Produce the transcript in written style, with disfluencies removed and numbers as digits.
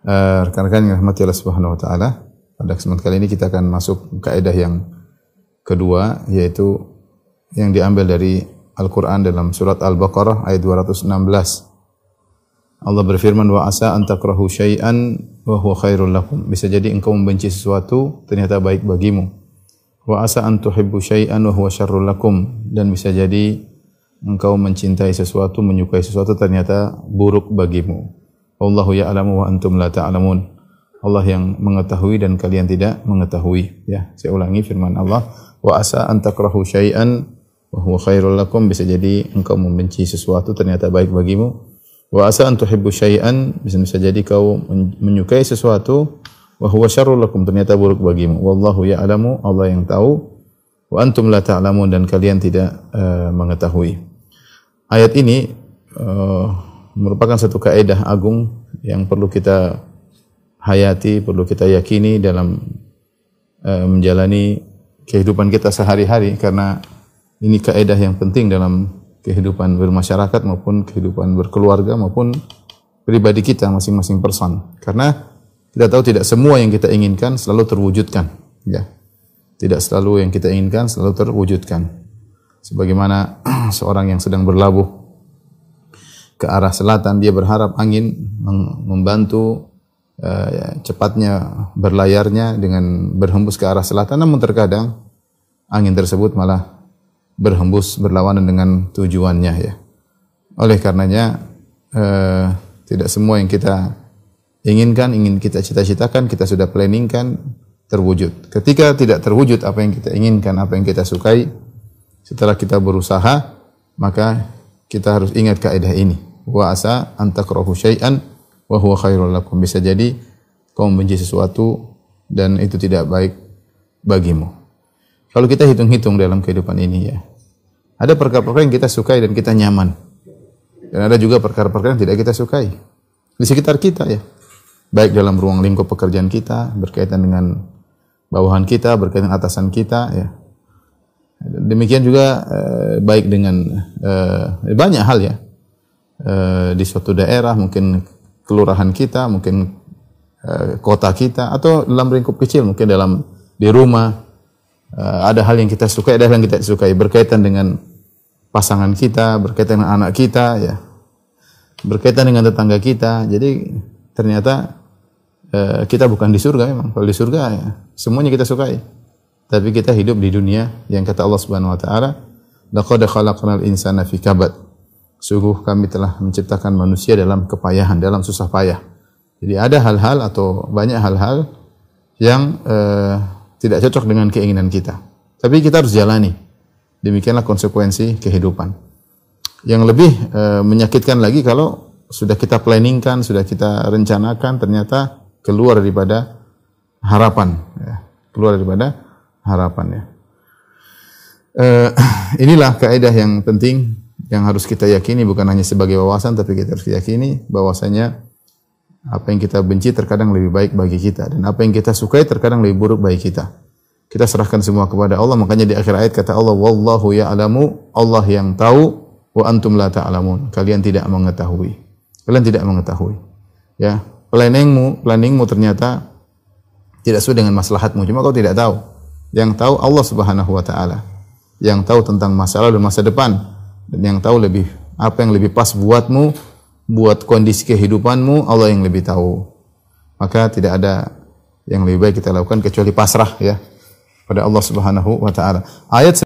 Rekan-rekan yang rahmati Allah Subhanahu wa taala, pada kesempatan kali ini kita akan masuk kaidah yang kedua, yaitu yang diambil dari Al-Qur'an dalam surat Al-Baqarah ayat 216. Allah berfirman, wa asa an takrahu syai'an wa huwa khairul lakum. Bisa jadi engkau membenci sesuatu ternyata baik bagimu. Wa asa an tuhibbu syai'an wa huwa syarrul lakum. Dan bisa jadi engkau mencintai sesuatu, menyukai sesuatu ternyata buruk bagimu. Wallahu ya'lamu wa antum la ta'lamun. Allah yang mengetahui dan kalian tidak mengetahui. Ya, saya ulangi firman Allah, wa asa an takrahu syai'an wa huwa khairul lakum. Bisa jadi engkau membenci sesuatu ternyata baik bagimu. Wa asa an tuhibbu syai'an, bisa jadi kau menyukai sesuatu, wa huwa syarrul lakum, ternyata buruk bagimu. Wallahu ya'lamu, Allah yang tahu, wa antum la ta'lamun, dan kalian tidak mengetahui. Ayat ini merupakan satu kaidah agung yang perlu kita hayati, perlu kita yakini dalam menjalani kehidupan kita sehari-hari, karena ini kaidah yang penting dalam kehidupan bermasyarakat maupun kehidupan berkeluarga maupun pribadi kita masing-masing person. Karena kita tahu tidak semua yang kita inginkan selalu terwujudkan, ya. Tidak selalu yang kita inginkan selalu terwujudkan. Sebagaimana seorang yang sedang berlabuh ke arah selatan, dia berharap angin membantu cepatnya berlayarnya dengan berhembus ke arah selatan, namun terkadang angin tersebut malah berhembus berlawanan dengan tujuannya, ya. Oleh karenanya tidak semua yang kita inginkan, ingin kita cita-citakan, kita sudah planningkan, terwujud. Ketika tidak terwujud apa yang kita inginkan, apa yang kita sukai, setelah kita berusaha, maka kita harus ingat kaidah ini. Wa asa an takrahu syai'an wa huwa khairul lakum. Bisa jadi kau membenci sesuatu dan itu tidak baik bagimu. Kalau kita hitung-hitung dalam kehidupan ini, ya, ada perkara-perkara yang kita sukai dan kita nyaman. Dan ada juga perkara-perkara yang tidak kita sukai di sekitar kita, ya. Baik dalam ruang lingkup pekerjaan kita, berkaitan dengan bawahan kita, berkaitan dengan atasan kita, ya. Demikian juga baik dengan banyak hal, ya. Di suatu daerah, mungkin kelurahan kita, mungkin kota kita, atau dalam lingkup kecil, mungkin di rumah, ada hal yang kita sukai, ada hal yang kita sukai, berkaitan dengan pasangan kita, berkaitan dengan anak kita, ya, berkaitan dengan tetangga kita. Jadi ternyata kita bukan di surga memang. Kalau di surga, ya, semuanya kita sukai. Tapi kita hidup di dunia yang kata Allah Subhanahu wa taala, laqad khalaqnal insana fi kabad. Sungguh kami telah menciptakan manusia dalam kepayahan, dalam susah payah. Jadi ada hal-hal atau banyak hal-hal yang tidak cocok dengan keinginan kita. Tapi kita harus jalani. Demikianlah konsekuensi kehidupan. Yang lebih menyakitkan lagi kalau sudah kita planningkan, sudah kita rencanakan, ternyata keluar daripada harapan, ya. Keluar daripada harapan, ya. Inilah kaidah yang penting yang harus kita yakini, bukan hanya sebagai wawasan, tapi kita harus yakini bahwasanya apa yang kita benci terkadang lebih baik bagi kita, dan apa yang kita sukai terkadang lebih buruk bagi kita. Kita serahkan semua kepada Allah. Makanya di akhir ayat kata Allah, wallahu ya'lamu, Allah yang tahu, wa antum la ta'lamun, kalian tidak mengetahui. Kalian tidak mengetahui, ya. Planningmu ternyata tidak sesuai dengan maslahatmu, cuma kau tidak tahu. Yang tahu Allah Subhanahu wa taala, yang tahu tentang masa lalu dan masa depan, dan yang tahu apa yang lebih pas buatmu, buat kondisi kehidupanmu, Allah yang lebih tahu. Maka tidak ada yang lebih baik kita lakukan kecuali pasrah, ya, pada Allah Subhanahu wa taala. Ayat